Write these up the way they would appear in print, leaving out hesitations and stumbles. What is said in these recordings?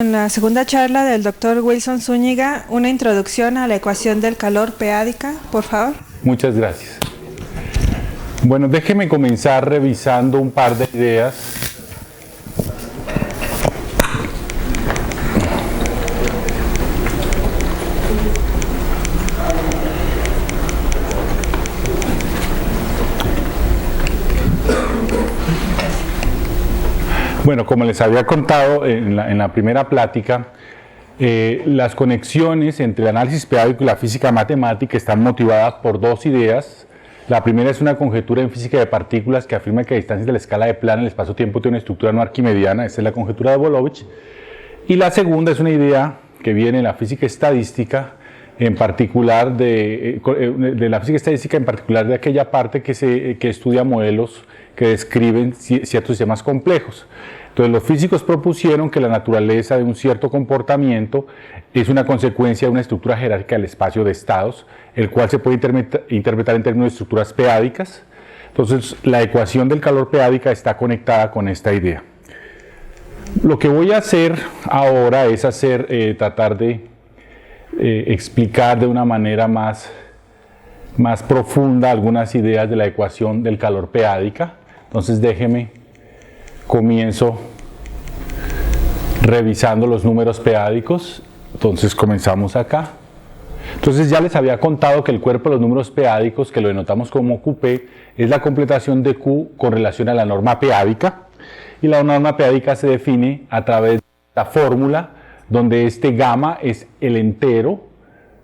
En la segunda charla del doctor Wilson Zúñiga, una introducción a la ecuación del calor p-ádica, por favor. Muchas gracias. Bueno, déjeme comenzar revisando un par de ideas. Bueno, como les había contado en la primera plática, las conexiones entre el análisis p-ádico y la física matemática están motivadas por dos ideas. La primera es una conjetura en física de partículas que afirma que a distancias de la escala de Planck el espacio-tiempo tiene una estructura no arquimediana, esa es la conjetura de Bolovich. Y la segunda es una idea que viene en la física estadística, en particular de la física estadística, en particular de aquella parte que estudia modelos que describen ciertos sistemas complejos. Entonces los físicos propusieron que la naturaleza de un cierto comportamiento es una consecuencia de una estructura jerárquica del espacio de estados, el cual se puede interpretar en términos de estructuras p-ádicas. Entonces la ecuación del calor p-ádica está conectada con esta idea. Lo que voy a hacer ahora es tratar de explicar de una manera más profunda algunas ideas de la ecuación del calor p-ádica. Entonces comienzo revisando los números p-ádicos. Entonces comenzamos acá. Entonces ya les había contado que el cuerpo de los números p-ádicos, que lo denotamos como QP, es la completación de Q con relación a la norma p-ádica. Y la norma p-ádica se define a través de esta fórmula, donde este gamma es el entero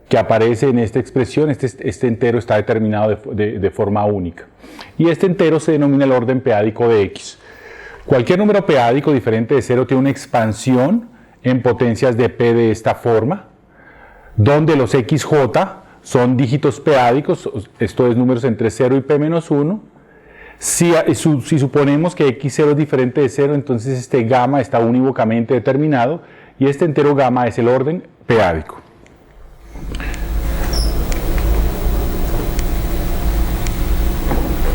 que aparece en esta expresión. Este entero está determinado de forma única. Y este entero se denomina el orden p-ádico de X. Cualquier número p-ádico diferente de 0 tiene una expansión en potencias de p de esta forma, donde los xj son dígitos p-ádicos, esto es números entre 0 y p menos 1. Si suponemos que x0 es diferente de 0, entonces este gamma está unívocamente determinado y este entero gamma es el orden p-ádico.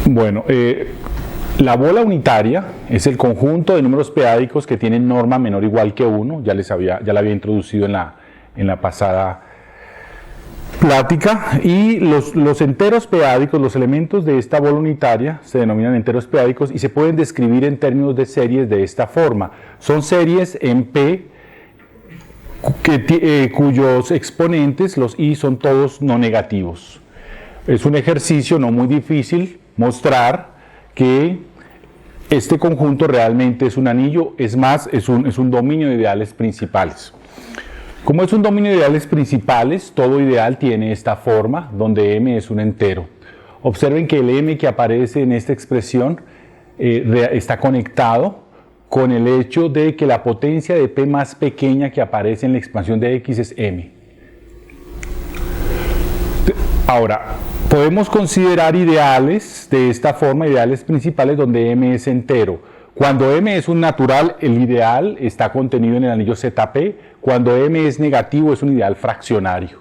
Bueno, la bola unitaria es el conjunto de números p-ádicos que tienen norma menor o igual que 1, ya la había introducido en la pasada plática, y los enteros p-ádicos, los elementos de esta bola unitaria se denominan enteros p-ádicos y se pueden describir en términos de series de esta forma. Son series en p cuyos exponentes, los i, son todos no negativos. Es un ejercicio no muy difícil mostrar que este conjunto realmente es un anillo, es un dominio de ideales principales. Como es un dominio de ideales principales, todo ideal tiene esta forma, donde m es un entero. Observen que el m que aparece en esta expresión está conectado con el hecho de que la potencia de p más pequeña que aparece en la expansión de x es m. Ahora, podemos considerar ideales de esta forma, ideales principales donde m es entero. Cuando m es un natural, el ideal está contenido en el anillo ZP. Cuando m es negativo, es un ideal fraccionario.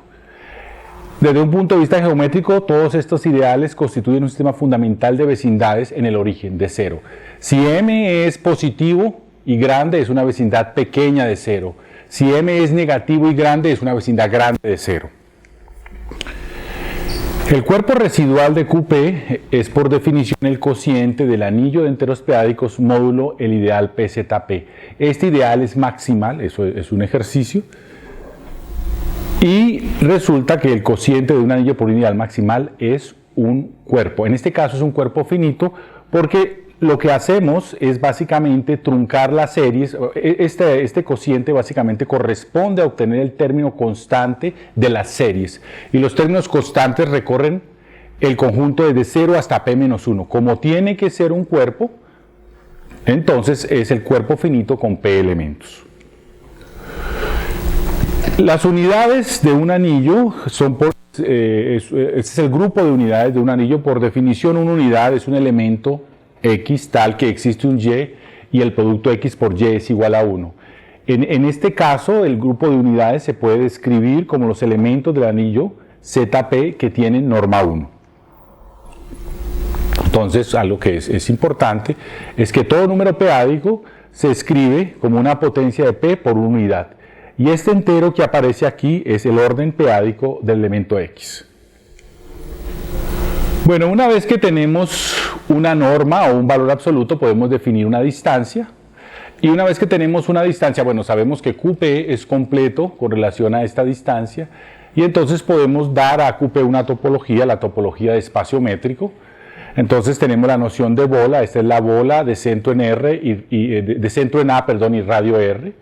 Desde un punto de vista geométrico, todos estos ideales constituyen un sistema fundamental de vecindades en el origen de 0. Si m es positivo y grande, es una vecindad pequeña de 0. Si m es negativo y grande, es una vecindad grande de 0. El cuerpo residual de QP es por definición el cociente del anillo de enteros p-ádicos módulo el ideal PZP. Este ideal es maximal, eso es un ejercicio, y resulta que el cociente de un anillo por un ideal maximal es un cuerpo. En este caso es un cuerpo finito porque lo que hacemos es básicamente truncar las series. Este cociente básicamente corresponde a obtener el término constante de las series. Y los términos constantes recorren el conjunto desde 0 hasta p-1. Como tiene que ser un cuerpo, entonces es el cuerpo finito con p elementos. Las unidades de un anillo son este es el grupo de unidades de un anillo. Por definición, una unidad es un elemento X tal que existe un Y y el producto X por Y es igual a 1. En este caso, el grupo de unidades se puede describir como los elementos del anillo ZP que tienen norma 1. Entonces, algo que es importante es que todo número p-ádico se escribe como una potencia de P por una unidad. Y este entero que aparece aquí es el orden p-ádico del elemento X. Bueno, una vez que tenemos una norma o un valor absoluto, podemos definir una distancia. Y una vez que tenemos una distancia, bueno, sabemos que QP es completo con relación a esta distancia. Y entonces podemos dar a QP una topología, la topología de espacio métrico. Entonces tenemos la noción de bola, esta es la bola de centro en R de centro en A, perdón, y radio R,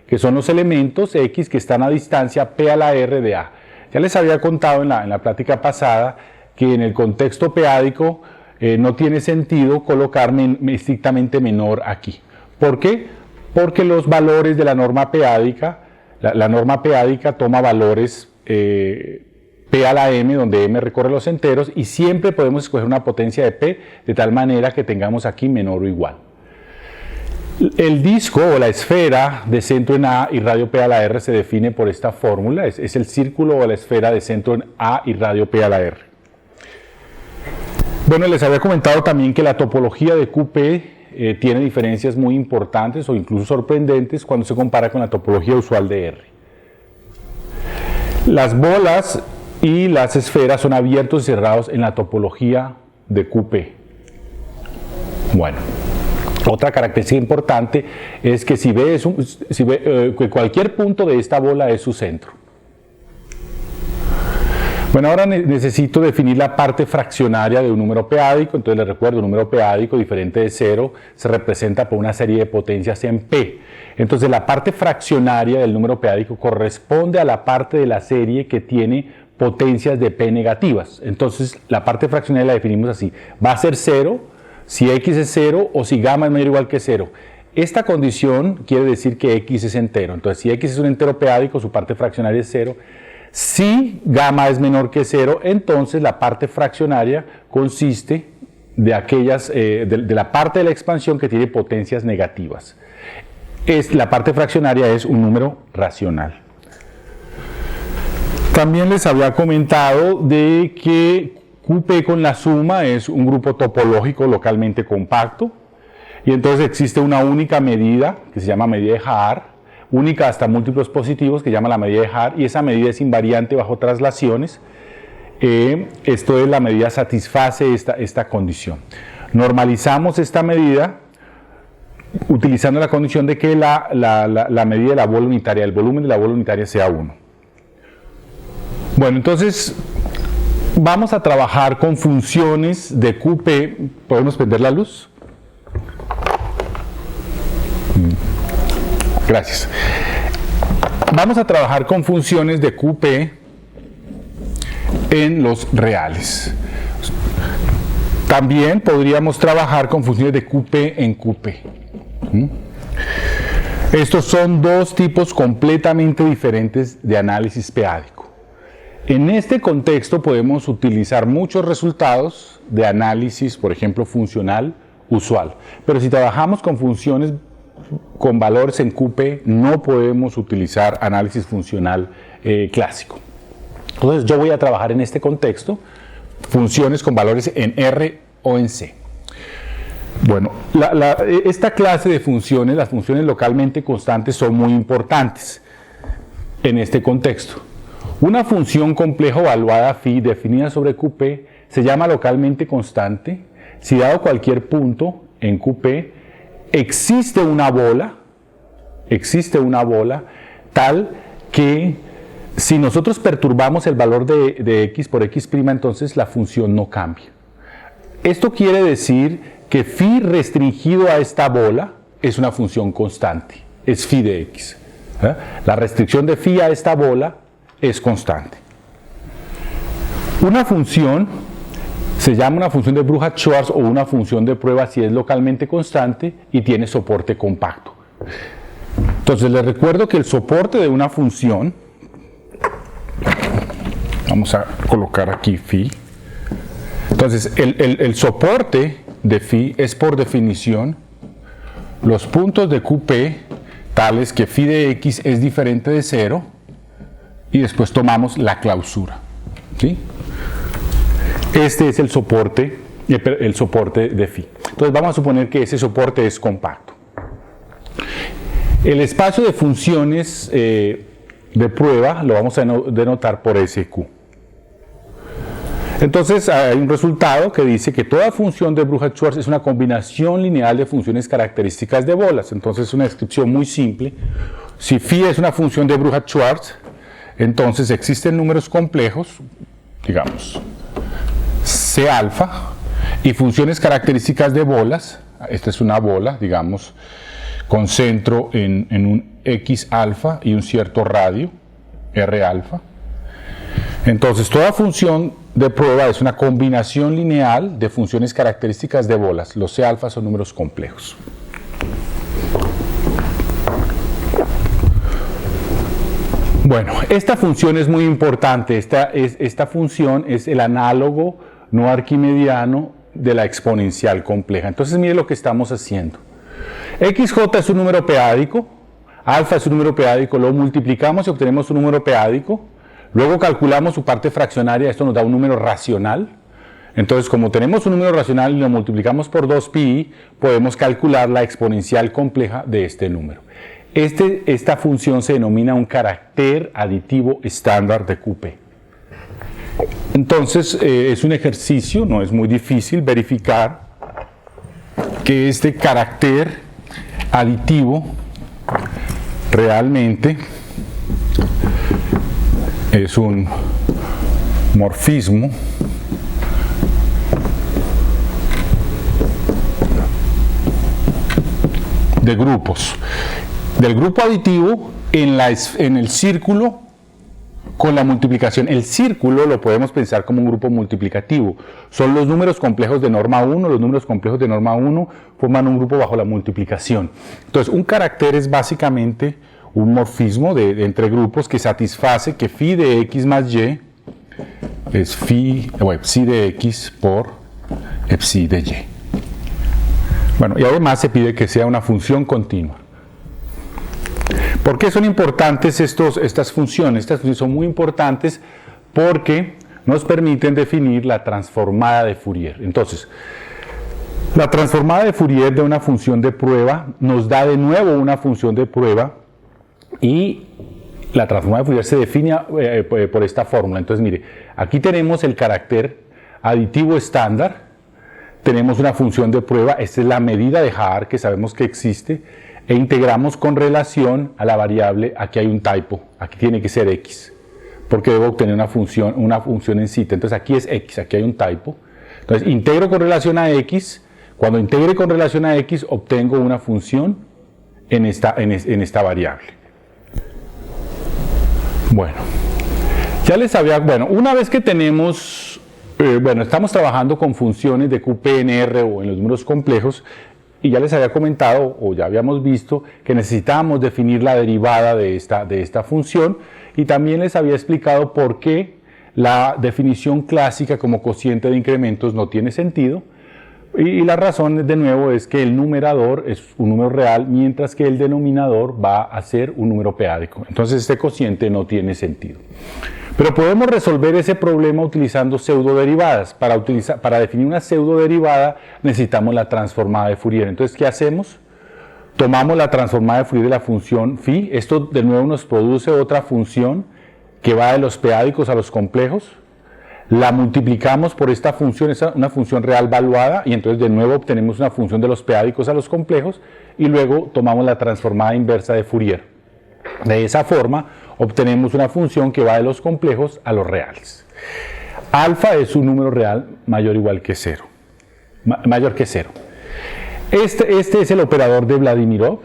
que son los elementos X que están a distancia P a la R de A. Ya les había contado en la plática pasada que en el contexto p-ádico no tiene sentido colocarme estrictamente menor aquí. ¿Por qué? Porque los valores de la norma p-ádica, la norma p-ádica toma valores P a la M, donde M recorre los enteros, y siempre podemos escoger una potencia de P de tal manera que tengamos aquí menor o igual. El disco o la esfera de centro en A y radio P a la R se define por esta fórmula, es el círculo o la esfera de centro en A y radio P a la R. Bueno, les había comentado también que la topología de QP tiene diferencias muy importantes o incluso sorprendentes cuando se compara con la topología usual de R. Las bolas y las esferas son abiertos y cerrados en la topología de QP. Bueno, otra característica importante es que que cualquier punto de esta bola es su centro. Bueno, ahora necesito definir la parte fraccionaria de un número p-ádico. Entonces les recuerdo, un número p-ádico diferente de 0 se representa por una serie de potencias en P. Entonces la parte fraccionaria del número p-ádico corresponde a la parte de la serie que tiene potencias de P negativas. Entonces la parte fraccionaria la definimos así. Va a ser 0 si X es 0 o si gamma es mayor o igual que 0. Esta condición quiere decir que X es entero. Entonces si X es un entero p-ádico, su parte fraccionaria es 0. Si gamma es menor que 0, entonces la parte fraccionaria consiste de la parte de la expansión que tiene potencias negativas. La parte fraccionaria es un número racional. También les había comentado de que QP con la suma es un grupo topológico localmente compacto, y entonces existe una única medida que se llama medida de Haar, única hasta múltiplos positivos, que se llama la medida de Haar, y esa medida es invariante bajo traslaciones. Esto es, la medida satisface esta condición. Normalizamos esta medida utilizando la condición de que la medida de la bola unitaria, el volumen de la bola unitaria sea 1. Bueno, entonces vamos a trabajar con funciones de QP. ¿Podemos prender la luz? Gracias. Vamos a trabajar con funciones de QP en los reales. También podríamos trabajar con funciones de QP en QP. Estos son dos tipos completamente diferentes de análisis p-ádico. En este contexto podemos utilizar muchos resultados de análisis, por ejemplo, funcional usual. Pero si trabajamos con funciones con valores en QP, no podemos utilizar análisis funcional clásico. Entonces yo voy a trabajar en este contexto funciones con valores en R o en C. Bueno, esta clase de funciones, las funciones localmente constantes, son muy importantes en este contexto. Una función compleja evaluada phi definida sobre QP se llama localmente constante si dado cualquier punto en QP existe una bola tal que si nosotros perturbamos el valor de x por x', entonces la función no cambia. Esto quiere decir que phi restringido a esta bola es una función constante, es phi de x. La restricción de phi a esta bola es constante. Una función se llama una función de Bruhat-Schwarz o una función de prueba si es localmente constante y tiene soporte compacto. Entonces les recuerdo que el soporte de una función, vamos a colocar aquí phi. Entonces el soporte de phi es por definición los puntos de QP tales que phi de x es diferente de 0 y después tomamos la clausura, ¿sí? Este es el soporte de phi. Entonces vamos a suponer que ese soporte es compacto. El espacio de funciones de prueba lo vamos a denotar por SQ. Entonces hay un resultado que dice que toda función de Bruhat-Schwarz es una combinación lineal de funciones características de bolas. Entonces es una descripción muy simple. Si phi es una función de Bruhat-Schwarz, entonces existen números complejos, digamos, C alfa, y funciones características de bolas. Esta es una bola, digamos, con centro en un X alfa y un cierto radio, R alfa. Entonces, toda función de prueba es una combinación lineal de funciones características de bolas. Los C alfa son números complejos. Bueno, esta función es muy importante. Esta función es el análogo no arquimediano de la exponencial compleja. Entonces, mire lo que estamos haciendo. XJ es un número peádico, alfa es un número peádico, lo multiplicamos y obtenemos un número peádico. Luego calculamos su parte fraccionaria, esto nos da un número racional. Entonces, como tenemos un número racional y lo multiplicamos por 2pi, podemos calcular la exponencial compleja de este número. Esta función se denomina un carácter aditivo estándar de QP. Entonces, es un ejercicio, no es muy difícil verificar que este carácter aditivo realmente es un morfismo de grupos. Del grupo aditivo en el círculo con la multiplicación. El círculo lo podemos pensar como un grupo multiplicativo. Son los números complejos de norma 1. Los números complejos de norma 1 forman un grupo bajo la multiplicación. Entonces, un carácter es básicamente un morfismo entre grupos que satisface que phi de x más y es psi de x por psi de y. Bueno, y además se pide que sea una función continua. ¿Por qué son importantes estas funciones? Estas funciones son muy importantes porque nos permiten definir la transformada de Fourier. Entonces, la transformada de Fourier de una función de prueba nos da de nuevo una función de prueba y la transformada de Fourier se define por esta fórmula. Entonces, mire, aquí tenemos el carácter aditivo estándar, tenemos una función de prueba, esta es la medida de Haar que sabemos que existe, e integramos con relación a la variable, aquí hay un typo, aquí tiene que ser x, porque debo obtener una función en cita. Entonces aquí es x, aquí hay un typo. Entonces integro con relación a x, cuando integre con relación a x obtengo una función en esta variable. Bueno, ya les había, una vez que tenemos, estamos trabajando con funciones de QPNR o en los números complejos, y ya les había comentado, o ya habíamos visto, que necesitábamos definir la derivada de esta función, y también les había explicado por qué la definición clásica como cociente de incrementos no tiene sentido, y la razón, de nuevo, es que el numerador es un número real, mientras que el denominador va a ser un número peádico. Entonces este cociente no tiene sentido. Pero podemos resolver ese problema utilizando pseudoderivadas. Para definir una pseudoderivada necesitamos la transformada de Fourier. Entonces, ¿qué hacemos? Tomamos la transformada de Fourier de la función phi. Esto de nuevo nos produce otra función que va de los peádicos a los complejos. La multiplicamos por esta función, es una función real valuada, y entonces de nuevo obtenemos una función de los peádicos a los complejos, y luego tomamos la transformada inversa de Fourier. De esa forma obtenemos una función que va de los complejos a los reales. Alfa es un número real mayor o igual que 0. Mayor que 0. Este es el operador de Vladimírov.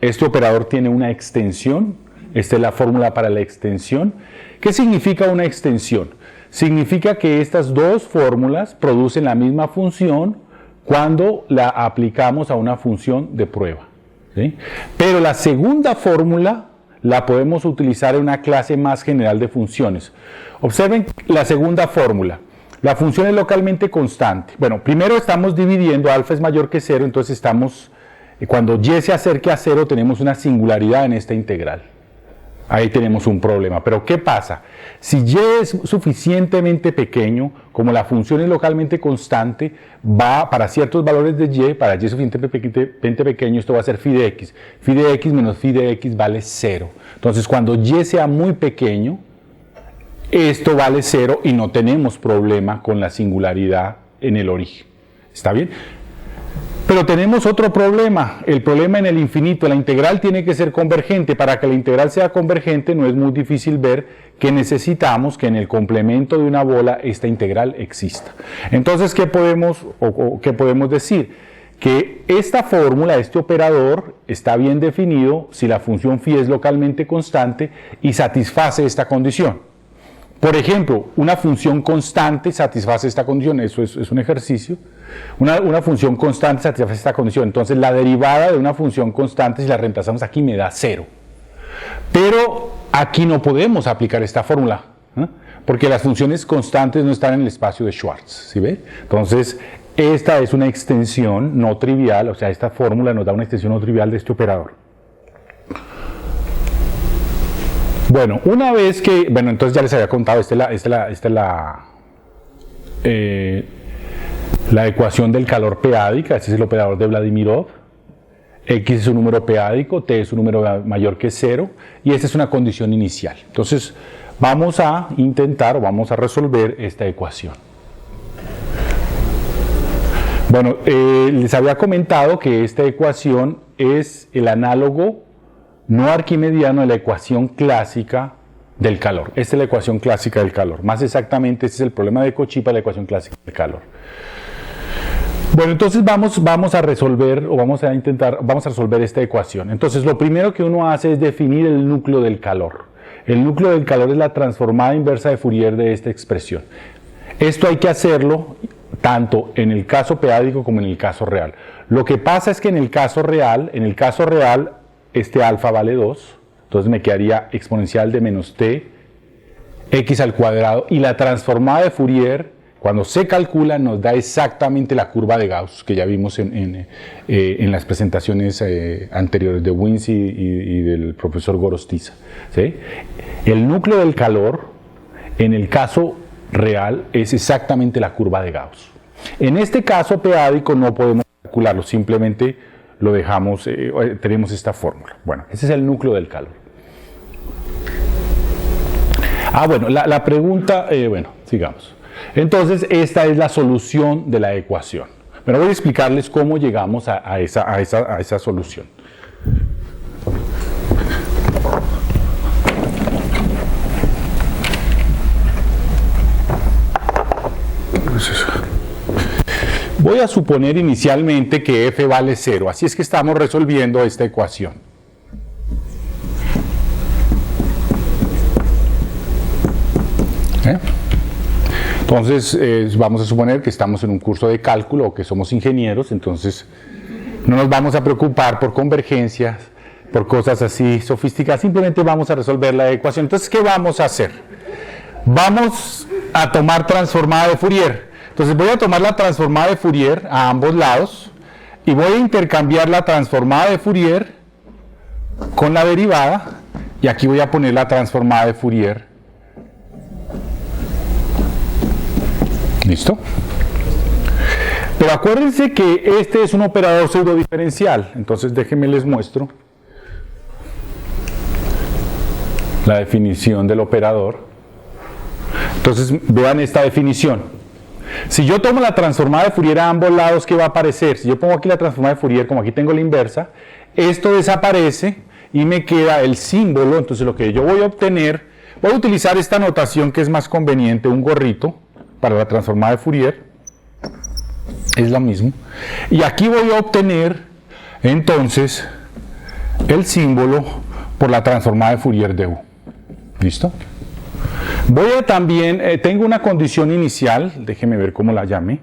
Este operador tiene una extensión. Esta es la fórmula para la extensión. ¿Qué significa una extensión? Significa que estas dos fórmulas producen la misma función cuando la aplicamos a una función de prueba, ¿sí? Pero la segunda fórmula la podemos utilizar en una clase más general de funciones. Observen la segunda fórmula. La función es localmente constante. Bueno, primero estamos dividiendo, alfa es mayor que 0, entonces cuando y se acerque a 0 tenemos una singularidad en esta integral. Ahí tenemos un problema. Pero ¿qué pasa? Si y es suficientemente pequeño, como la función es localmente constante, va para ciertos valores de y, para y es suficientemente pequeño, esto va a ser phi de x. Phi de x menos phi de x vale 0. Entonces, cuando y sea muy pequeño, esto vale 0 y no tenemos problema con la singularidad en el origen. ¿Está bien? Pero tenemos otro problema, el problema en el infinito. La integral tiene que ser convergente. Para que la integral sea convergente no es muy difícil ver que necesitamos que en el complemento de una bola esta integral exista. Entonces, ¿qué podemos decir? Que esta fórmula, este operador, está bien definido si la función phi es localmente constante y satisface esta condición. Por ejemplo, una función constante satisface esta condición, eso es un ejercicio. Una función constante satisface esta condición, entonces la derivada de una función constante, si la reemplazamos aquí, me da 0. Pero aquí no podemos aplicar esta fórmula, ¿eh? Porque las funciones constantes no están en el espacio de Schwartz, ¿sí ve? Entonces, esta es una extensión no trivial, o sea, esta fórmula nos da una extensión no trivial de este operador. Bueno, una vez que, entonces ya les había contado, esta es la ecuación del calor p-ádica, este es el operador de Vladimírov, x es un número p-ádico, t es un número mayor que 0, y esta es una condición inicial. Entonces, vamos a intentar, vamos a resolver esta ecuación. Bueno, les había comentado que esta ecuación es el análogo no arquimediano de la ecuación clásica del calor. Esta es la ecuación clásica del calor. Más exactamente, este es el problema de Cauchy para la ecuación clásica del calor. Bueno, entonces vamos a resolver esta ecuación. Entonces, lo primero que uno hace es definir el núcleo del calor. El núcleo del calor es la transformada inversa de Fourier de esta expresión. Esto hay que hacerlo tanto en el caso p-ádico como en el caso real. Lo que pasa es que en el caso real, este alfa vale 2, entonces me quedaría exponencial de menos t, x al cuadrado, y la transformada de Fourier, cuando se calcula, nos da exactamente la curva de Gauss, que ya vimos en las presentaciones anteriores de Wins y del profesor Gorostiza, ¿sí? El núcleo del calor, en el caso real, es exactamente la curva de Gauss. En este caso p-ádico no podemos calcularlo, simplemente lo dejamos, tenemos esta fórmula. Bueno, ese es el núcleo del calor. Bueno, la pregunta, sigamos. Entonces, esta es la solución de la ecuación. Pero voy a explicarles cómo llegamos a esa solución. Voy a suponer inicialmente que f vale 0, así es que estamos resolviendo esta ecuación. Entonces, vamos a suponer que estamos en un curso de cálculo o que somos ingenieros, entonces no nos vamos a preocupar por convergencias, por cosas así sofisticadas, simplemente vamos a resolver la ecuación. Entonces, ¿qué vamos a hacer? Vamos a tomar transformada de Fourier. Entonces voy a tomar la transformada de Fourier a ambos lados y voy a intercambiar la transformada de Fourier con la derivada y aquí voy a poner la transformada de Fourier. ¿Listo? Pero acuérdense que este es un operador pseudodiferencial, entonces déjenme les muestro la definición del operador. Entonces vean esta definición. Si yo tomo la transformada de Fourier a ambos lados, ¿qué va a aparecer? Si yo pongo aquí la transformada de Fourier, como aquí tengo la inversa, esto desaparece y me queda el símbolo. Entonces lo que yo voy a obtener, voy a utilizar esta notación que es más conveniente, un gorrito para la transformada de Fourier, es lo mismo. Y aquí voy a obtener entonces el símbolo por la transformada de Fourier de U. ¿Listo? Voy a también, tengo una condición inicial, déjeme ver cómo la llamé.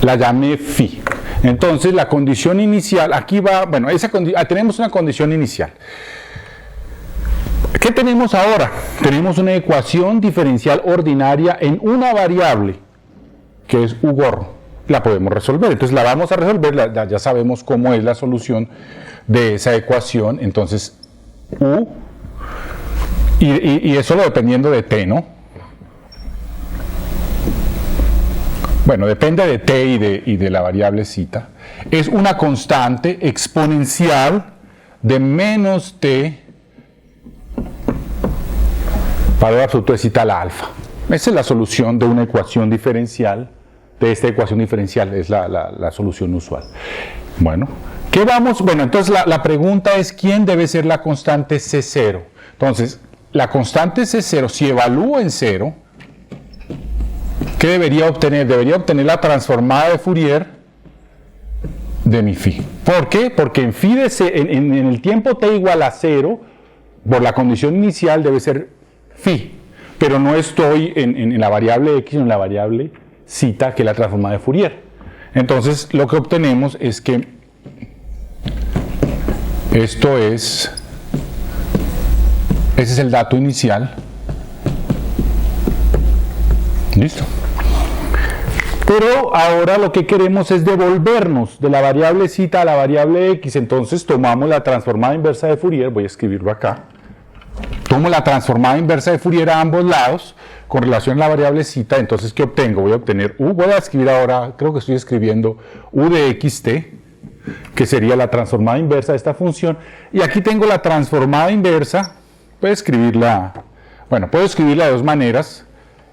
La llamé phi. Entonces la condición inicial, aquí va, tenemos una condición inicial. ¿Qué tenemos ahora? Tenemos una ecuación diferencial ordinaria en una variable, que es U gorro. La podemos resolver, entonces la vamos a resolver, ya sabemos cómo es la solución de esa ecuación, entonces U, y es solo dependiendo de t, ¿no? Bueno, depende de t y de la variable zeta. Es una constante exponencial de menos t valor absoluto de zeta a la alfa. Esa es la solución de una ecuación diferencial, de esta ecuación diferencial, es la solución usual. Bueno, ¿qué vamos? Bueno, entonces la pregunta es, ¿quién debe ser la constante C0? Entonces, la constante C0, si evalúo en 0, ¿qué debería obtener? Debería obtener la transformada de Fourier de mi phi. ¿Por qué? Porque en phi en el tiempo t igual a 0, por la condición inicial debe ser phi, pero no estoy en la variable x, sino en la variable zeta, que es la transformada de Fourier. Entonces, lo que obtenemos es que esto es, ese es el dato inicial. ¿Listo? Pero ahora lo que queremos es devolvernos de la variable zeta a la variable x. Entonces tomamos la transformada inversa de Fourier, voy a escribirlo acá. Tomo la transformada inversa de Fourier a ambos lados con relación a la variable zeta. Entonces, ¿qué obtengo? Voy a obtener u, voy a escribir ahora, creo que estoy escribiendo u de xt, que sería la transformada inversa de esta función. Y aquí tengo la transformada inversa, puedo escribirla, bueno, puedo escribirla de dos maneras.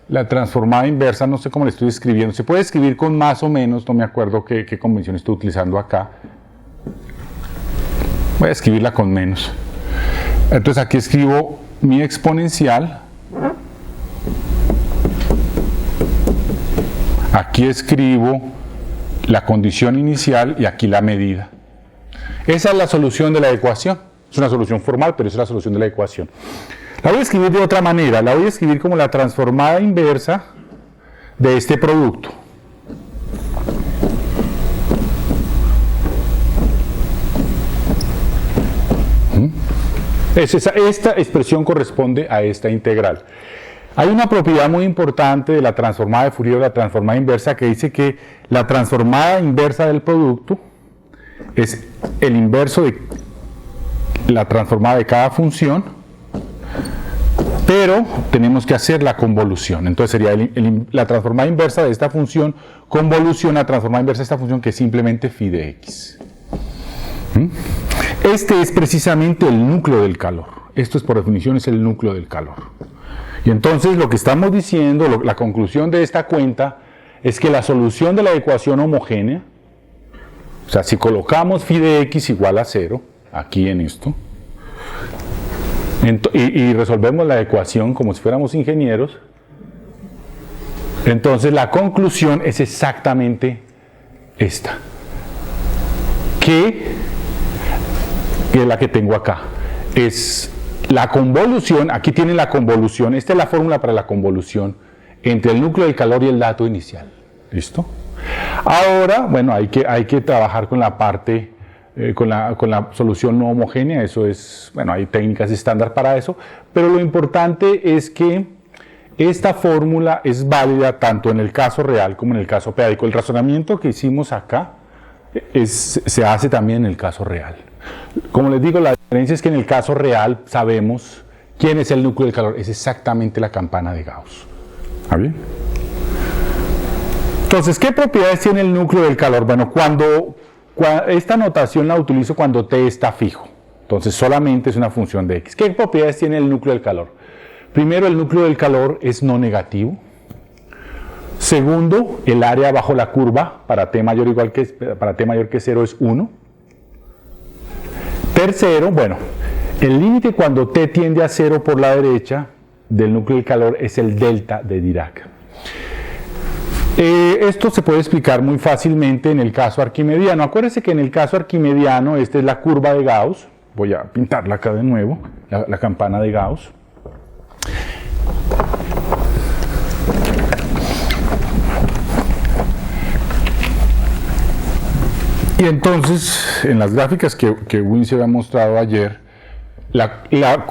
La transformada inversa, no sé cómo la estoy escribiendo, se puede escribir con más o menos, no me acuerdo qué convención estoy utilizando acá. Voy a escribirla con menos. Entonces aquí escribo mi exponencial, aquí escribo la condición inicial y aquí la medida. Esa es la solución de la ecuación. Es una solución formal, pero esa es la solución de la ecuación. La voy a escribir de otra manera, la voy a escribir como la transformada inversa de este producto. Esta expresión corresponde a esta integral. Hay una propiedad muy importante de la transformada de Fourier o la transformada inversa que dice que la transformada inversa del producto es el inverso de la transformada de cada función, pero tenemos que hacer la convolución. Entonces sería la transformada inversa de esta función convolución a la transformada inversa de esta función, que es simplemente phi de x. Este es precisamente el núcleo del calor. Esto es, por definición, es el núcleo del calor. Y entonces lo que estamos diciendo, la conclusión de esta cuenta, es que la solución de la ecuación homogénea, o sea, si colocamos phi de x igual a 0, aquí en esto, y resolvemos la ecuación como si fuéramos ingenieros, entonces la conclusión es exactamente esta, que es la que tengo acá. Es la convolución, aquí tienen la convolución, esta es la fórmula para la convolución entre el núcleo del calor y el dato inicial. ¿Listo? Ahora, bueno, hay que trabajar con la parte, con la solución no homogénea. Eso es, bueno, hay técnicas estándar para eso, pero lo importante es que esta fórmula es válida tanto en el caso real como en el caso periódico. El razonamiento que hicimos acá se hace también en el caso real. Como les digo, la diferencia es que en el caso real sabemos quién es el núcleo del calor. Es exactamente la campana de Gauss. ¿Está bien? Entonces, ¿qué propiedades tiene el núcleo del calor? Bueno, esta notación la utilizo cuando t está fijo. Entonces, solamente es una función de x. ¿Qué propiedades tiene el núcleo del calor? Primero, el núcleo del calor es no negativo. Segundo, el área bajo la curva para t mayor que 0 es 1. Tercero, bueno, el límite cuando t tiende a 0 por la derecha del núcleo del calor es el delta de Dirac. Esto se puede explicar muy fácilmente en el caso arquimediano. Acuérdense que en el caso arquimediano, esta es la curva de Gauss. Voy a pintarla acá de nuevo, la campana de Gauss. Y entonces, en las gráficas que Wincy había mostrado ayer,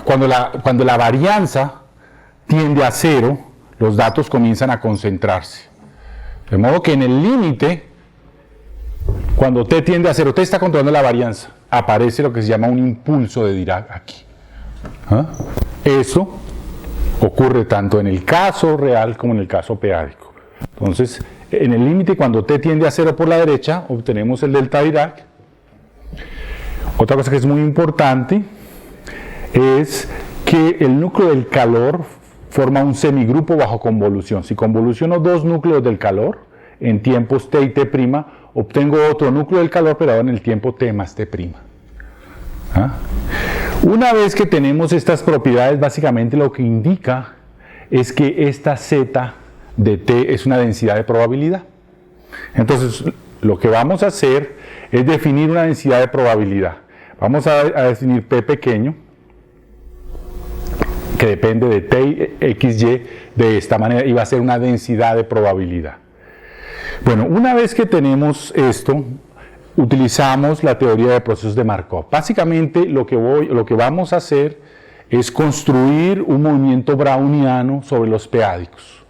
cuando la varianza tiende a 0, los datos comienzan a concentrarse. De modo que en el límite, cuando t tiende a 0, t está controlando la varianza. aparece lo que se llama un impulso de Dirac aquí. Eso ocurre tanto en el caso real como en el caso p-ádico. Entonces, en el límite, cuando t tiende a 0 por la derecha, obtenemos el delta Dirac. Otra cosa que es muy importante es que el núcleo del calor forma un semigrupo bajo convolución. Si convoluciono dos núcleos del calor en tiempos t y t', obtengo otro núcleo del calor, pero ahora en el tiempo t más t'. Una vez que tenemos estas propiedades, básicamente lo que indica es que esta z de t es una densidad de probabilidad. Entonces, lo que vamos a hacer es definir una densidad de probabilidad. Vamos a definir p pequeño, que depende de t, x, y, de esta manera, y va a ser una densidad de probabilidad. Bueno, una vez que tenemos esto, utilizamos la teoría de procesos de Markov. Básicamente, lo que vamos a hacer es construir un movimiento browniano sobre los p-ádicos.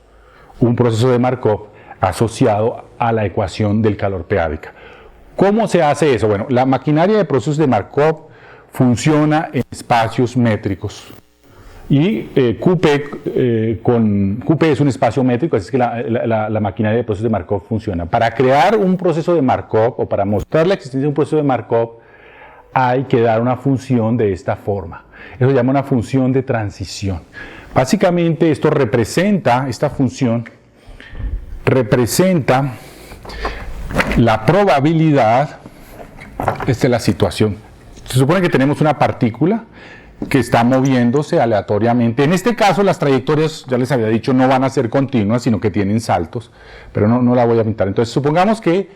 Un proceso de Markov asociado a la ecuación del calor p-ádica. ¿Cómo se hace eso? Bueno, la maquinaria de procesos de Markov funciona en espacios métricos. Y QP es un espacio métrico, así es que la maquinaria de procesos de Markov funciona. Para crear un proceso de Markov, o para mostrar la existencia de un proceso de Markov, hay que dar una función de esta forma. Eso se llama una función de transición. Básicamente esto representa, esta función representa la probabilidad, esta es la situación. Se supone que tenemos una partícula que está moviéndose aleatoriamente. En este caso las trayectorias, ya les había dicho, no van a ser continuas, sino que tienen saltos, pero no la voy a pintar. Entonces supongamos que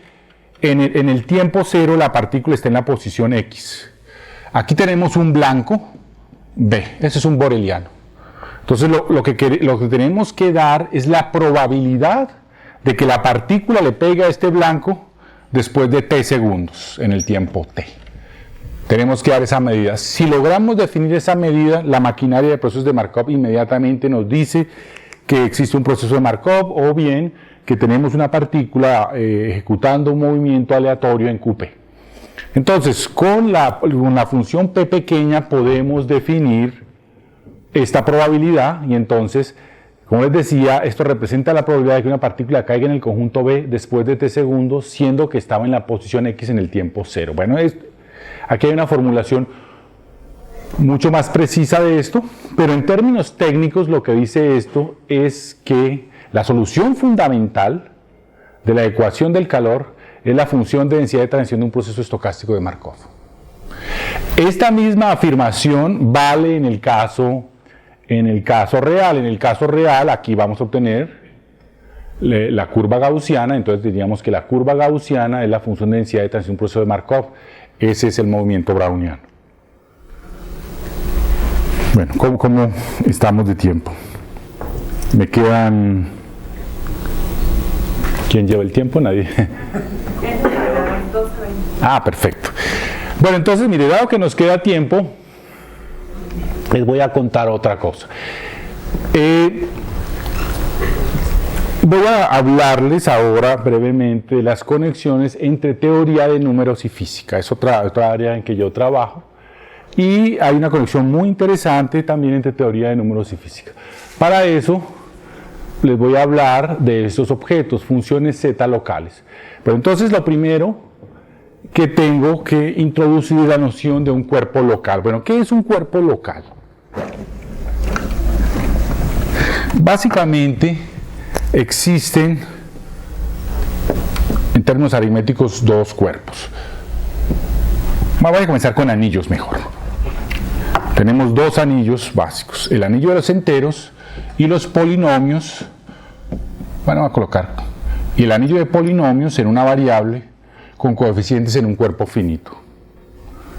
en el tiempo cero la partícula está en la posición X. Aquí tenemos un blanco B, ese es un boreliano. Entonces lo que tenemos que dar es la probabilidad de que la partícula le pegue a este blanco después de t segundos en el tiempo t. Tenemos que dar esa medida. Si logramos definir esa medida, la maquinaria de procesos de Markov inmediatamente nos dice que existe un proceso de Markov, o bien que tenemos una partícula ejecutando un movimiento aleatorio en QP. Entonces, con la función p pequeña podemos definir esta probabilidad, y entonces, como les decía, esto representa la probabilidad de que una partícula caiga en el conjunto B después de t segundos, siendo que estaba en la posición X en el tiempo cero. Bueno, aquí hay una formulación mucho más precisa de esto, pero en términos técnicos lo que dice esto es que la solución fundamental de la ecuación del calor es la función de densidad de transición de un proceso estocástico de Markov. Esta misma afirmación vale en el caso real. En el caso real, aquí vamos a obtener la curva gaussiana, entonces diríamos que la curva gaussiana es la función de densidad de transición de un proceso de Markov. Ese es el movimiento browniano. Bueno, ¿cómo estamos de tiempo? Me quedan... ¿Quién lleva el tiempo? Nadie. Ah, perfecto. Bueno, entonces, mire, dado que nos queda tiempo, les voy a contar otra cosa. Voy a hablarles ahora brevemente de las conexiones entre teoría de números y física. Es otra área en que yo trabajo. Y hay una conexión muy interesante también entre teoría de números y física. Para eso, les voy a hablar de estos objetos, funciones z locales. Pero entonces lo primero que tengo que introducir es la noción de un cuerpo local. Bueno, ¿qué es un cuerpo local? Básicamente existen, en términos aritméticos, dos cuerpos. Voy a comenzar con anillos mejor. Tenemos dos anillos básicos, el anillo de los enteros y los polinomios. Bueno, voy a colocar, y el anillo de polinomios en una variable con coeficientes en un cuerpo finito.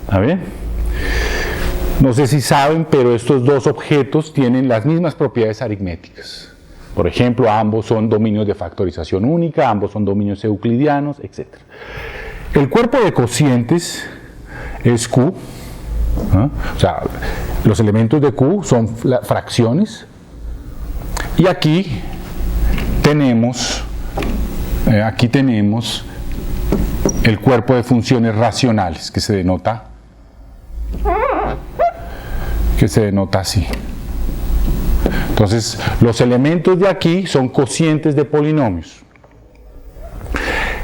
¿Está bien? No sé si saben, pero estos dos objetos tienen las mismas propiedades aritméticas. Por ejemplo, ambos son dominios de factorización única, ambos son dominios euclidianos, etc. El cuerpo de cocientes es Q, ¿no? O sea, los elementos de Q son fracciones, y aquí tenemos el cuerpo de funciones racionales, que se denota que se denota así. Entonces, los elementos de aquí son cocientes de polinomios.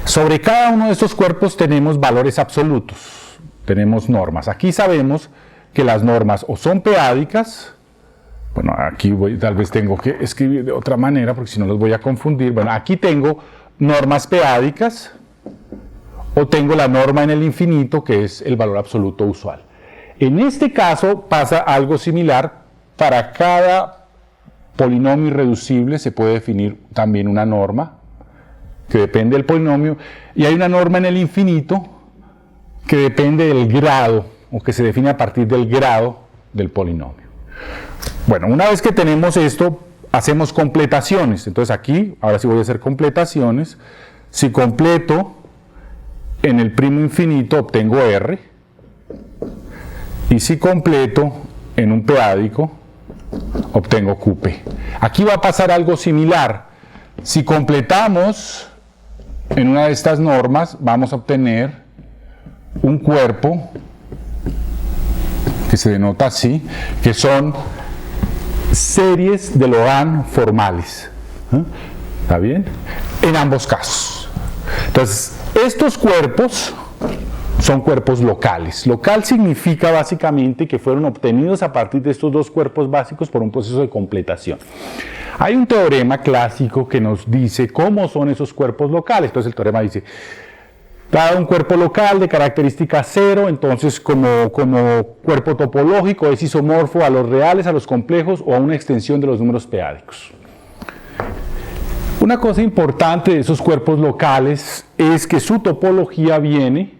Sobre cada uno de estos cuerpos tenemos valores absolutos, tenemos normas. Aquí sabemos que las normas o son p-ádicas, bueno, aquí tal vez tengo que escribir de otra manera porque si no los voy a confundir. Bueno, aquí tengo normas p-ádicas o tengo la norma en el infinito, que es el valor absoluto usual. En este caso pasa algo similar. Para cada polinomio irreducible se puede definir también una norma que depende del polinomio, y hay una norma en el infinito que depende del grado, o que se define a partir del grado del polinomio. Bueno, una vez que tenemos esto, hacemos completaciones. Entonces aquí, ahora sí voy a hacer completaciones. Si completo en el primo infinito, obtengo R, y si completo en un p-ádico, obtengo QP. Aquí va a pasar algo similar. Si completamos en una de estas normas, vamos a obtener un cuerpo que se denota así, que son series de Logan formales. ¿Está bien? En ambos casos. Entonces, estos cuerpos son cuerpos locales. Local significa básicamente que fueron obtenidos a partir de estos dos cuerpos básicos por un proceso de completación. Hay un teorema clásico que nos dice cómo son esos cuerpos locales. Entonces el teorema dice, dado un cuerpo local de característica 0, entonces como cuerpo topológico es isomorfo a los reales, a los complejos o a una extensión de los números p-ádicos. Una cosa importante de esos cuerpos locales es que su topología viene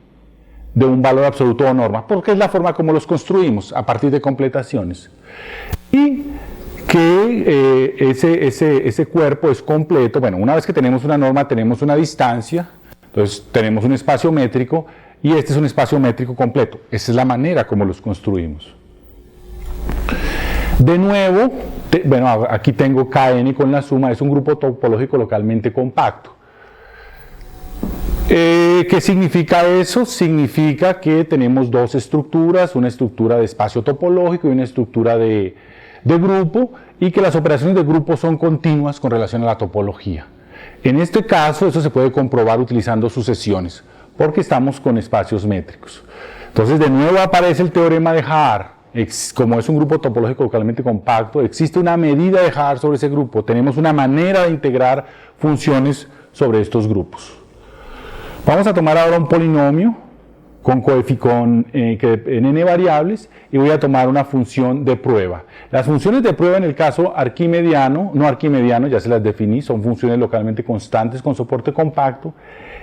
de un valor absoluto o norma, porque es la forma como los construimos, a partir de completaciones. Y que ese cuerpo es completo. Bueno, una vez que tenemos una norma, tenemos una distancia, entonces tenemos un espacio métrico, y este es un espacio métrico completo. Esa es la manera como los construimos. De nuevo, bueno, aquí tengo Kn con la suma, es un grupo topológico localmente compacto. ¿Qué significa eso? Significa que tenemos dos estructuras, una estructura de espacio topológico y una estructura de grupo, y que las operaciones de grupo son continuas con relación a la topología. En este caso, eso se puede comprobar utilizando sucesiones, porque estamos con espacios métricos. Entonces, de nuevo aparece el teorema de Haar. Como es un grupo topológico localmente compacto, existe una medida de Haar sobre ese grupo. Tenemos una manera de integrar funciones sobre estos grupos. Vamos a tomar ahora un polinomio en n variables, y voy a tomar una función de prueba. Las funciones de prueba en el caso arquimediano, no arquimediano, ya se las definí, son funciones localmente constantes con soporte compacto,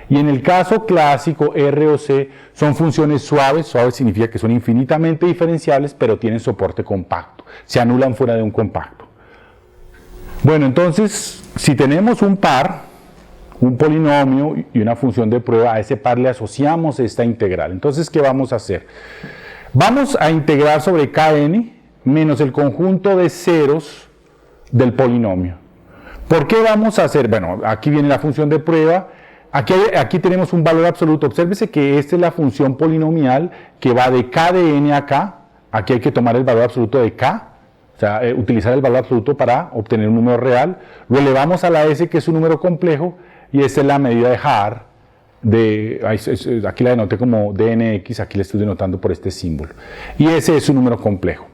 y en el caso clásico R o C son funciones suaves. Suaves significa que son infinitamente diferenciables, pero tienen soporte compacto, se anulan fuera de un compacto. Bueno, entonces, si tenemos un par, un polinomio y una función de prueba, a ese par le asociamos esta integral. Entonces, ¿qué vamos a hacer? Vamos a integrar sobre Kn menos el conjunto de ceros del polinomio. ¿Por qué vamos a hacer? Bueno, aquí viene la función de prueba. Aquí tenemos un valor absoluto. Obsérvese que esta es la función polinomial que va de k de n a k. Aquí hay que tomar el valor absoluto de k. O sea, utilizar el valor absoluto para obtener un número real. Lo elevamos a la s, que es un número complejo, y esta es la medida de Haar. Aquí la denoté como dnx, aquí la estoy denotando por este símbolo. Y ese es un número complejo.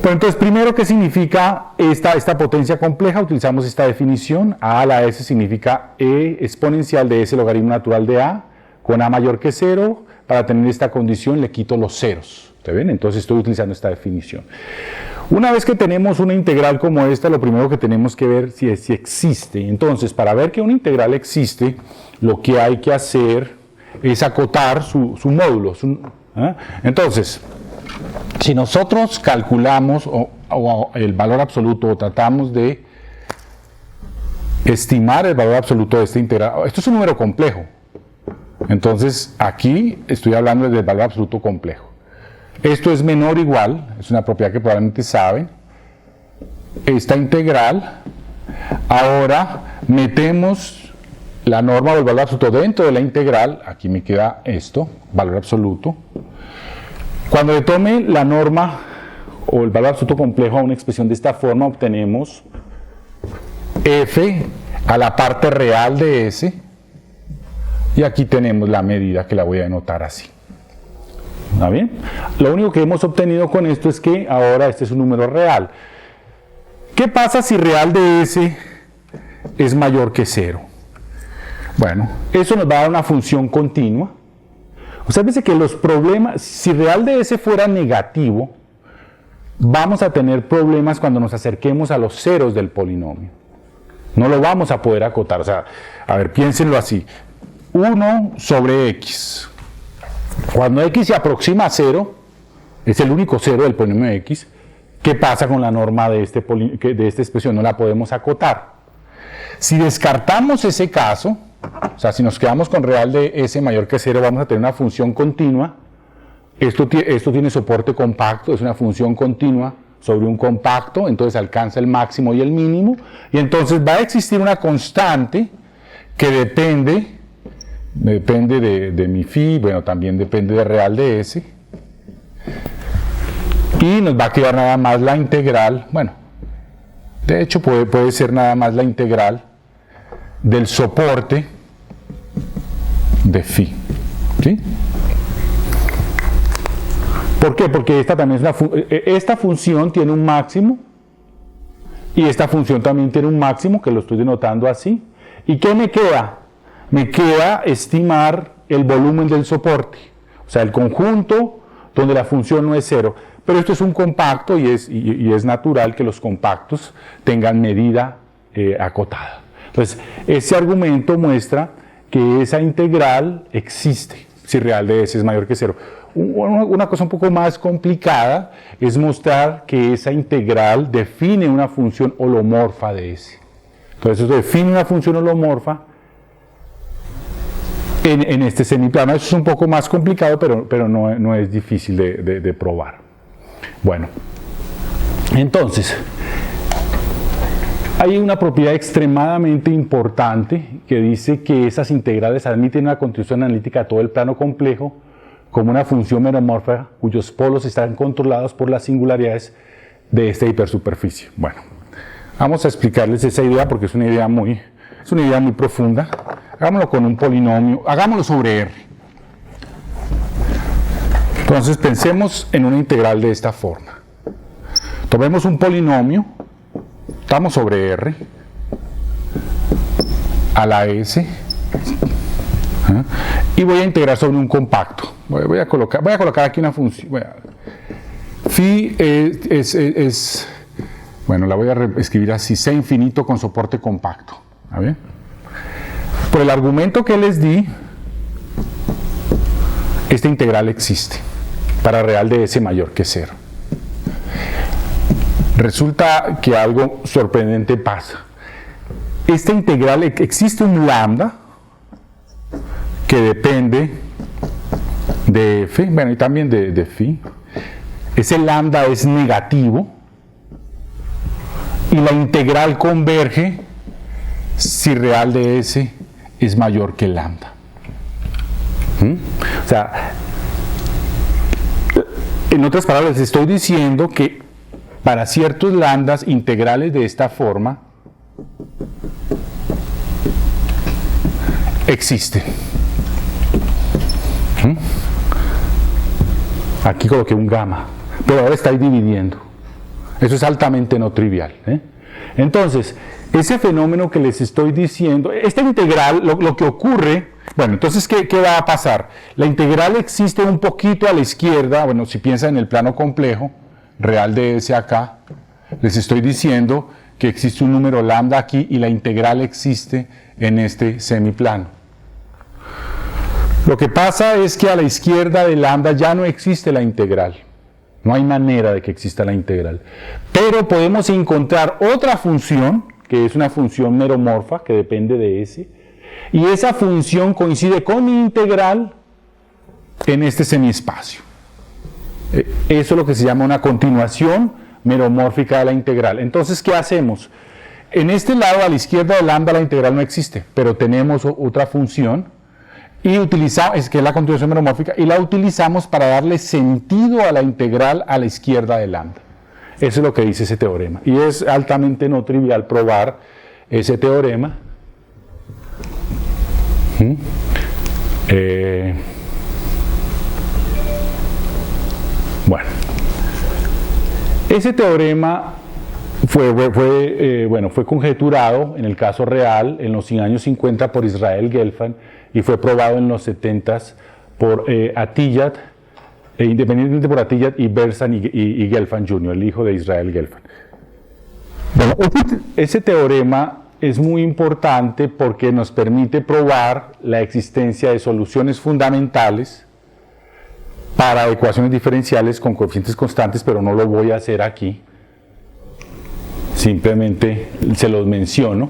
Pero entonces, primero, ¿qué significa esta potencia compleja? Utilizamos esta definición. A la s significa e exponencial de s logaritmo natural de a, con a mayor que 0. Para tener esta condición le quito los ceros. ¿Está bien? Entonces estoy utilizando esta definición. Una vez que tenemos una integral como esta, lo primero que tenemos que ver si existe. Entonces, para ver que una integral existe, lo que hay que hacer es acotar su módulo. Entonces, si nosotros calculamos el valor absoluto, o tratamos de estimar el valor absoluto de esta integral, esto es un número complejo. Entonces, aquí estoy hablando del valor absoluto complejo. Esto es menor o igual, es una propiedad que probablemente saben. Esta integral, ahora metemos la norma del valor absoluto dentro de la integral. Aquí me queda esto, valor absoluto. Cuando le tome la norma o el valor absoluto complejo a una expresión de esta forma, obtenemos f a la parte real de S, y aquí tenemos la medida que la voy a denotar así. ¿Está bien? Lo único que hemos obtenido con esto es que ahora este es un número real. ¿Qué pasa si real de S es mayor que 0? Bueno, eso nos va a dar una función continua. O sea, dice que los problemas, si real de S fuera negativo, vamos a tener problemas cuando nos acerquemos a los ceros del polinomio. No lo vamos a poder acotar. O sea, a ver, piénsenlo así. 1 sobre x. Cuando x se aproxima a 0, es el único cero del polinomio de x, ¿qué pasa con la norma de esta expresión? No la podemos acotar. Si descartamos ese caso, o sea, si nos quedamos con real de S mayor que 0, vamos a tener una función continua. Esto tiene soporte compacto, es una función continua sobre un compacto, entonces alcanza el máximo y el mínimo, y entonces va a existir una constante que depende de mi phi, bueno, también depende de real de S, y nos va a quedar nada más la integral, bueno, de hecho puede ser nada más la integral del soporte de phi, ¿sí? ¿Por qué? Porque esta también es esta función tiene un máximo y esta función también tiene un máximo, que lo estoy denotando así. ¿Y qué me queda? Me queda estimar el volumen del soporte, o sea, el conjunto donde la función no es 0. Pero esto es un compacto y es natural que los compactos tengan medida acotada. Entonces, ese argumento muestra que esa integral existe si real de S es mayor que 0. Una cosa un poco más complicada es mostrar que esa integral define una función holomorfa de S. Entonces, eso define una función holomorfa en este semiplano. Eso es un poco más complicado, pero no es difícil de probar. Bueno, entonces, hay una propiedad extremadamente importante que dice que esas integrales admiten una contribución analítica a todo el plano complejo como una función meromorfa cuyos polos están controlados por las singularidades de esta hipersuperficie. Bueno, vamos a explicarles esa idea porque es una idea muy profunda. Hagámoslo con un polinomio, hagámoslo sobre R. Entonces pensemos en una integral de esta forma. Tomemos un polinomio, estamos sobre R, a la S, y voy a integrar sobre un compacto. Voy a colocar aquí una función. Phi bueno, la voy a escribir así, C infinito con soporte compacto. ¿A ver? Por el argumento que les di, esta integral existe para real de S mayor que 0. Resulta que algo sorprendente pasa. Esta integral, existe un lambda que depende de F, bueno, y también de phi. Ese lambda es negativo y la integral converge si real de S es mayor que lambda. O sea, en otras palabras, les estoy diciendo que para ciertos lambdas integrales de esta forma existen. Aquí coloqué un gamma, pero ahora estáis dividiendo. Eso es altamente no trivial. Entonces, ese fenómeno que les estoy diciendo, esta integral, lo que ocurre, bueno, entonces, ¿qué va a pasar? La integral existe un poquito a la izquierda, bueno, si piensan en el plano complejo, real de S acá, les estoy diciendo que existe un número lambda aquí y la integral existe en este semiplano. Lo que pasa es que a la izquierda de lambda ya no existe la integral. No hay manera de que exista la integral. Pero podemos encontrar otra función, que es una función meromorfa, que depende de S, y esa función coincide con mi integral en este semiespacio. Eso es lo que se llama una continuación meromórfica de la integral. Entonces, ¿qué hacemos? En este lado, a la izquierda de lambda, la integral no existe, pero tenemos otra función y utilizamos, que es la continuación meromórfica, y la utilizamos para darle sentido a la integral a la izquierda de lambda. Eso es lo que dice ese teorema. Y es altamente no trivial probar ese teorema. Bueno, ese teorema fue conjeturado en el caso real en los años 50 por Israel Gelfand y fue probado en los 70s por Atiyah, independientemente por Atiyah y Berzan y Gelfand Jr., el hijo de Israel Gelfand. Bueno, ese teorema es muy importante porque nos permite probar la existencia de soluciones fundamentales para ecuaciones diferenciales con coeficientes constantes, pero no lo voy a hacer aquí. Simplemente se los menciono.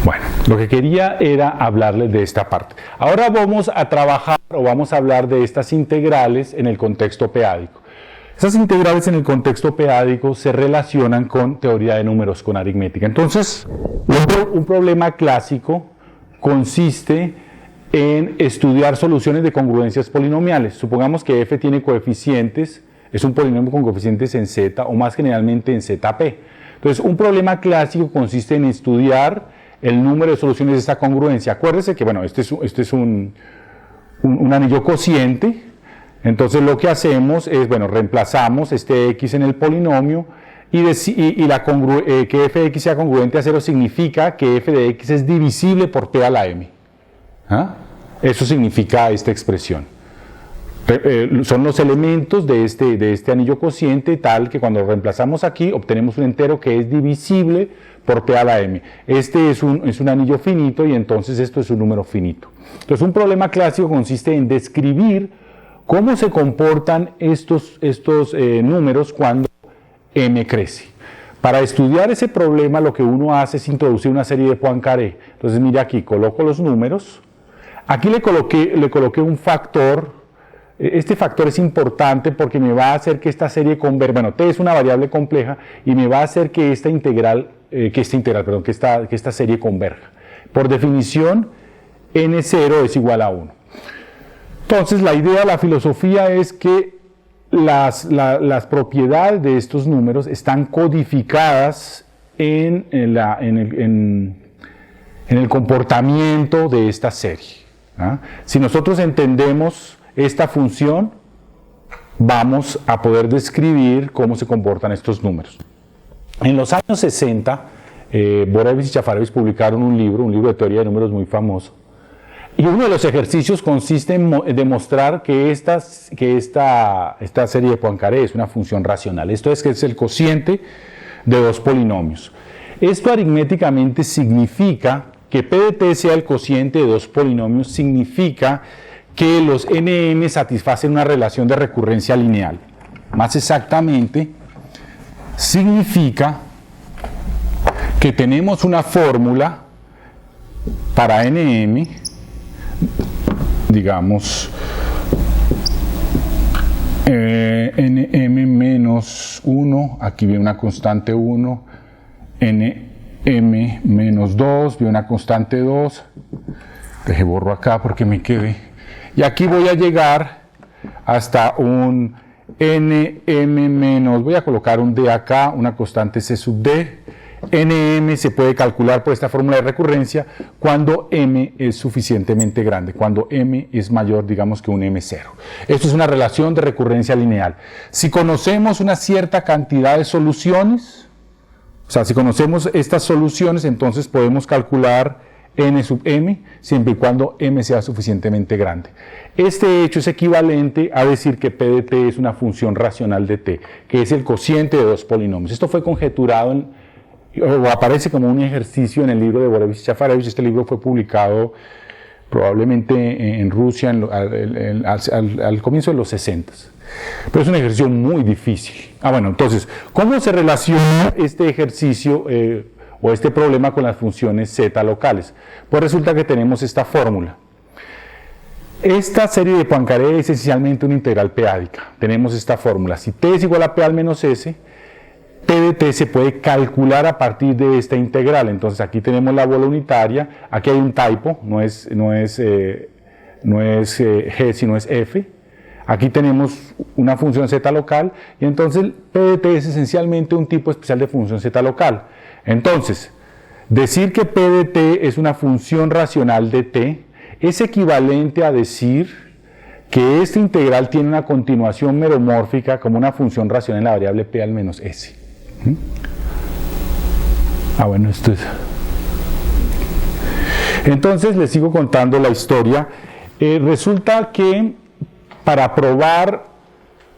Bueno, lo que quería era hablarles de esta parte. Ahora vamos a trabajar o vamos a hablar de estas integrales en el contexto p-ádico. Esas integrales en el contexto p-ádico se relacionan con teoría de números, con aritmética. Entonces, un problema clásico consiste en estudiar soluciones de congruencias polinomiales. Supongamos que f tiene coeficientes, es un polinomio con coeficientes en z o más generalmente en zp. Entonces, un problema clásico consiste en estudiar el número de soluciones de esta congruencia. Acuérdense que, bueno, este es un anillo cociente. Entonces lo que hacemos es, bueno, reemplazamos este x en el polinomio y que f de x sea congruente a 0 significa que f de x es divisible por p a la m. Eso significa esta expresión. Son los elementos de este anillo cociente tal que cuando lo reemplazamos aquí obtenemos un entero que es divisible por p a la m. Este es un anillo finito y entonces esto es un número finito. Entonces un problema clásico consiste en describir cómo se comportan estos números cuando m crece. Para estudiar ese problema lo que uno hace es introducir una serie de Poincaré. Entonces mire aquí, coloco los números. Aquí le coloqué un factor. Este factor es importante porque me va a hacer que esta serie converja. Bueno, t es una variable compleja y me va a hacer que esta serie converja. Por definición, n0 es igual a 1. Entonces, la idea, la filosofía es que las propiedades de estos números están codificadas en el comportamiento de esta serie. Si nosotros entendemos esta función, vamos a poder describir cómo se comportan estos números. En los años 60, Borevich y Shafarevich publicaron un libro de teoría de números muy famoso. Y uno de los ejercicios consiste en demostrar que esta serie de Poincaré es una función racional. Esto es que es el cociente de dos polinomios. Esto aritméticamente significa que P de t sea el cociente de dos polinomios, significa que los nm satisfacen una relación de recurrencia lineal. Más exactamente, significa que tenemos una fórmula para nm, digamos, nm menos 1, aquí viene una constante 1, nm menos 2, viene una constante 2, borro acá porque me quede, y aquí voy a llegar hasta un nm menos, voy a colocar un d acá, una constante c sub d. nm se puede calcular por esta fórmula de recurrencia cuando m es suficientemente grande, cuando m es mayor, digamos, que un m0. Esto es una relación de recurrencia lineal. Si conocemos una cierta cantidad de soluciones, o sea, si conocemos estas soluciones, entonces podemos calcular n sub m, siempre y cuando m sea suficientemente grande. Este hecho es equivalente a decir que p de t es una función racional de t, que es el cociente de dos polinomios. Esto fue conjeturado o aparece como un ejercicio en el libro de Borevich y Shafarevich. Este libro fue publicado probablemente en Rusia al comienzo de los 60. Pero es un ejercicio muy difícil. Bueno, entonces, ¿cómo se relaciona este ejercicio o este problema con las funciones z locales? Pues resulta que tenemos esta fórmula. Esta serie de Poincaré es esencialmente una integral p-ádica. Tenemos esta fórmula. Si t es igual a p al menos s, p de t se puede calcular a partir de esta integral. Entonces aquí tenemos la bola unitaria. Aquí hay un typo, no es g, sino es f. Aquí tenemos una función z local. Y entonces p de t es esencialmente un tipo especial de función z local. Entonces, decir que p de t es una función racional de t es equivalente a decir que esta integral tiene una continuación meromórfica como una función racional en la variable p al menos s. Bueno, esto es... Entonces les sigo contando la historia. Resulta que para probar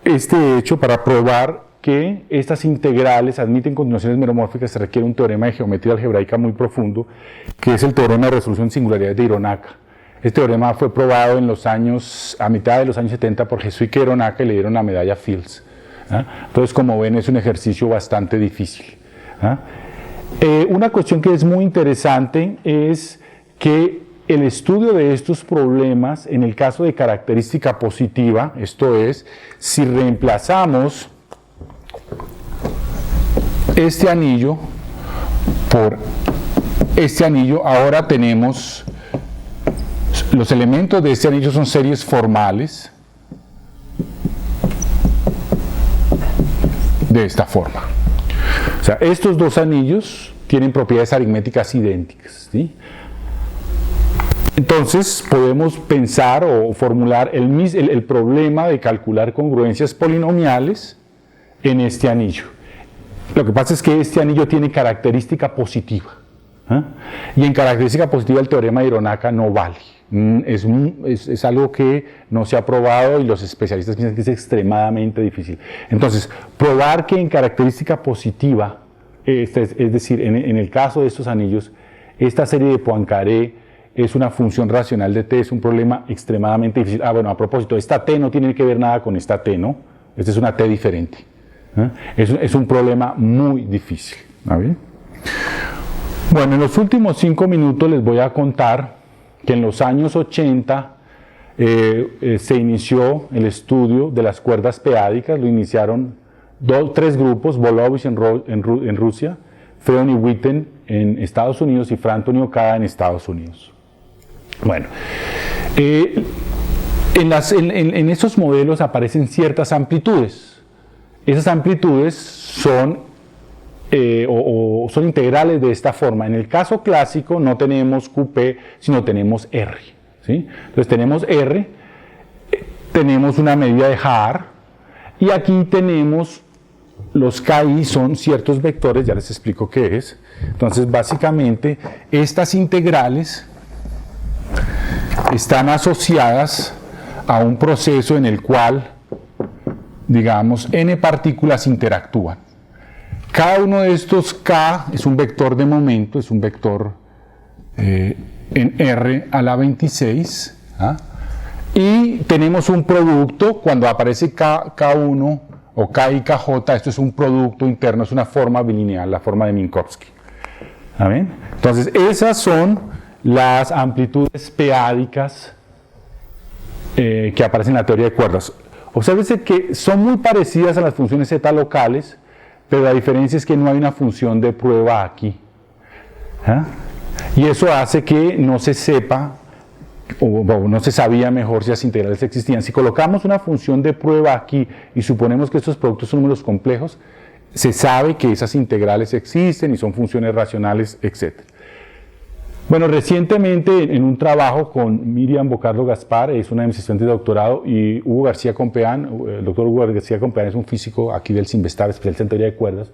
este hecho, para probar que estas integrales admiten continuaciones meromórficas, se requiere un teorema de geometría algebraica muy profundo, que es el teorema de resolución de singularidades de Hironaka. Este teorema fue probado a mitad de los años 70 por Jesuike Hironaka y le dieron la medalla Fields. Entonces, como ven, es un ejercicio bastante difícil. Una cuestión que es muy interesante es que el estudio de estos problemas, en el caso de característica positiva, esto es, si reemplazamos este anillo por este anillo, ahora tenemos los elementos de este anillo son series formales de esta forma. O sea, estos dos anillos tienen propiedades aritméticas idénticas, ¿sí? Entonces podemos pensar o formular el problema de calcular congruencias polinomiales en este anillo. Lo que pasa es que este anillo tiene característica positiva, y en característica positiva el teorema de Hironaka no vale. Es algo que no se ha probado y los especialistas piensan que es extremadamente difícil. Entonces, probar que en característica positiva, es decir, en el caso de estos anillos, esta serie de Poincaré es una función racional de t, es un problema extremadamente difícil. Bueno, a propósito, esta t no tiene que ver nada con esta t, ¿no? Esta es una t diferente. Es un problema muy difícil. ¿Está bien? Bueno, en los últimos 5 minutos les voy a contar que en los años 80 se inició el estudio de las cuerdas p-ádicas. Lo iniciaron 3 grupos: Bolovich en Rusia, Freon y Witten en Estados Unidos y Frampton y Okada en Estados Unidos. Bueno, en estos modelos aparecen ciertas amplitudes. Esas amplitudes son integrales de esta forma. En el caso clásico no tenemos QP, sino tenemos R, ¿sí? Entonces tenemos R, tenemos una medida de Haar, y aquí tenemos los KI, son ciertos vectores, ya les explico qué es. Entonces básicamente estas integrales están asociadas a un proceso en el cual, digamos, n partículas interactúan. Cada uno de estos K es un vector de momento, es un vector en R a la 26, y tenemos un producto cuando aparece K1 o K y KJ. Esto es un producto interno, es una forma bilineal, la forma de Minkowski. ¿Bien? Entonces esas son las amplitudes p-ádicas que aparecen en la teoría de cuerdas. Obsérvense que son muy parecidas a las funciones z locales, pero la diferencia es que no hay una función de prueba aquí. Y eso hace que no se sepa, o no se sabía mejor si las integrales existían. Si colocamos una función de prueba aquí y suponemos que estos productos son números complejos, se sabe que esas integrales existen y son funciones racionales, etc. Bueno, recientemente en un trabajo con Miriam Bocardo Gaspar, es una de mis estudiantes de doctorado, y Hugo García Compeán, el doctor Hugo García Compeán es un físico aquí del CIMVESTAR, especialista en teoría de cuerdas,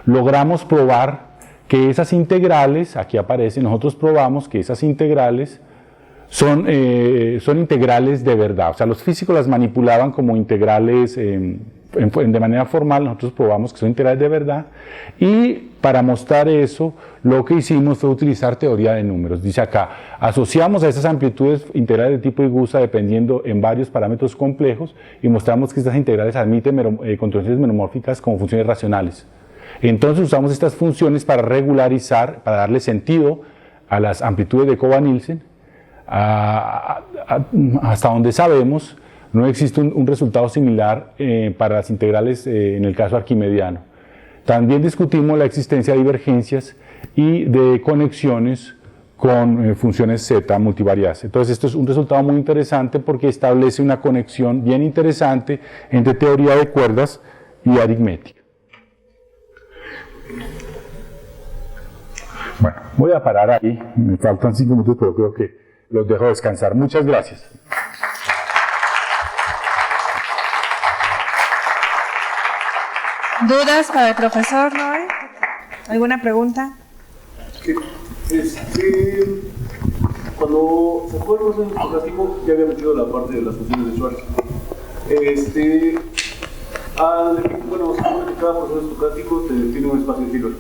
logramos probar que esas integrales, aquí aparecen, nosotros probamos que esas integrales son integrales de verdad. O sea, los físicos las manipulaban como integrales de manera formal, nosotros probamos que son integrales de verdad, y para mostrar eso, lo que hicimos fue utilizar teoría de números. Dice acá, asociamos a esas amplitudes integrales de tipo Igusa dependiendo en varios parámetros complejos, y mostramos que estas integrales admiten continuaciones meromórficas como funciones racionales. Entonces usamos estas funciones para regularizar, para darle sentido a las amplitudes de Koba-Nielsen, hasta donde sabemos, no existe un resultado similar para las integrales en el caso arquimediano. También discutimos la existencia de divergencias y de conexiones con funciones z multivariadas. Entonces esto es un resultado muy interesante porque establece una conexión bien interesante entre teoría de cuerdas y aritmética. Bueno, voy a parar ahí, me faltan 5 minutos, pero creo que los dejo descansar. Muchas gracias. ¿Dudas para el profesor Noé? ¿Alguna pregunta? Cuando se fue el proceso estocástico, ya había metido la parte de las funciones de Schwarz. Bueno, se supone que cada proceso estocástico tiene un espacio de Hilbert,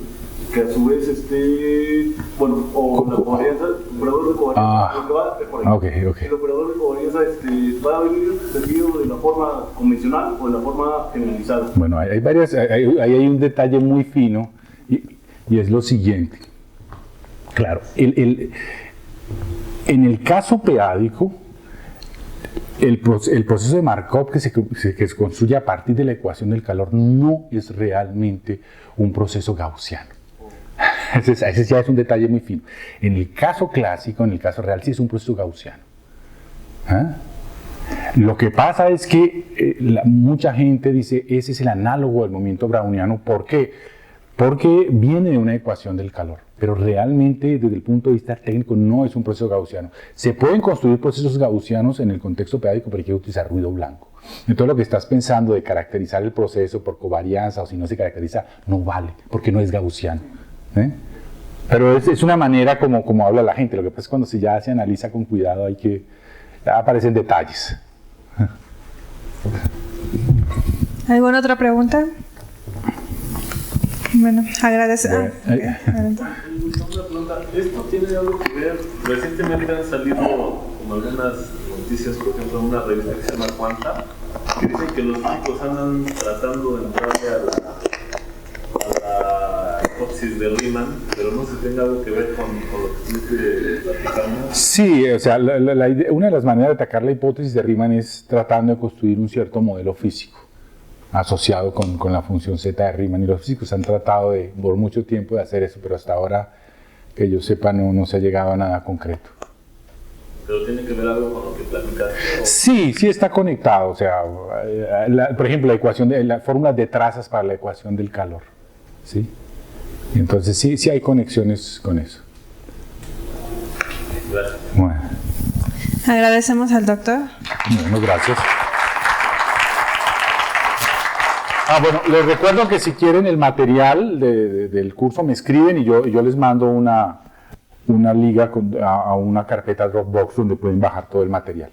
que a su vez, bueno, o la covarianza, el operador de covarianza, lo que va es por ahí. Okay. El operador de covarianza va a venir definido de la forma convencional o de la forma generalizada. Bueno, hay varias, hay un detalle muy fino y es lo siguiente. Claro, en el caso peádico, el proceso de Markov que se construye a partir de la ecuación del calor no es realmente un proceso gaussiano. Ese ya es un detalle muy fino. En el caso clásico, en el caso real, sí es un proceso gaussiano. Lo que pasa es que mucha gente dice, ese es el análogo del movimiento browniano. ¿Por qué? Porque viene de una ecuación del calor, pero realmente desde el punto de vista técnico no es un proceso gaussiano. Se pueden construir procesos gaussianos en el contexto peádico, pero hay que utilizar ruido blanco. Entonces lo que estás pensando de caracterizar el proceso por covarianza o si no se caracteriza, no vale, porque no es gaussiano. Pero es una manera como habla la gente. Lo que pasa es cuando ya se analiza con cuidado, ya aparecen detalles. ¿Alguna otra pregunta? Bueno, agradezco. Una pregunta, ¿esto tiene algo que ver? Recientemente han salido como algunas noticias, por ejemplo, en una revista que se llama Quanta, que dicen que los físicos andan tratando de entrarle a la hipótesis de Riemann, pero no se tenga algo que ver con lo que estuviste platicando. Sí, o sea, una de las maneras de atacar la hipótesis de Riemann es tratando de construir un cierto modelo físico asociado con la función z de Riemann, y los físicos han tratado por mucho tiempo de hacer eso, pero hasta ahora, que yo sepa, no se ha llegado a nada concreto. ¿Pero tiene que ver algo con lo que platicaste? Sí está conectado, o sea, por ejemplo, la fórmula de trazas para la ecuación del calor, ¿sí? Y entonces sí hay conexiones con eso. Gracias. Bueno. Agradecemos al doctor. Bueno, gracias. Bueno, les recuerdo que si quieren el material del curso me escriben y yo les mando una liga a una carpeta Dropbox donde pueden bajar todo el material.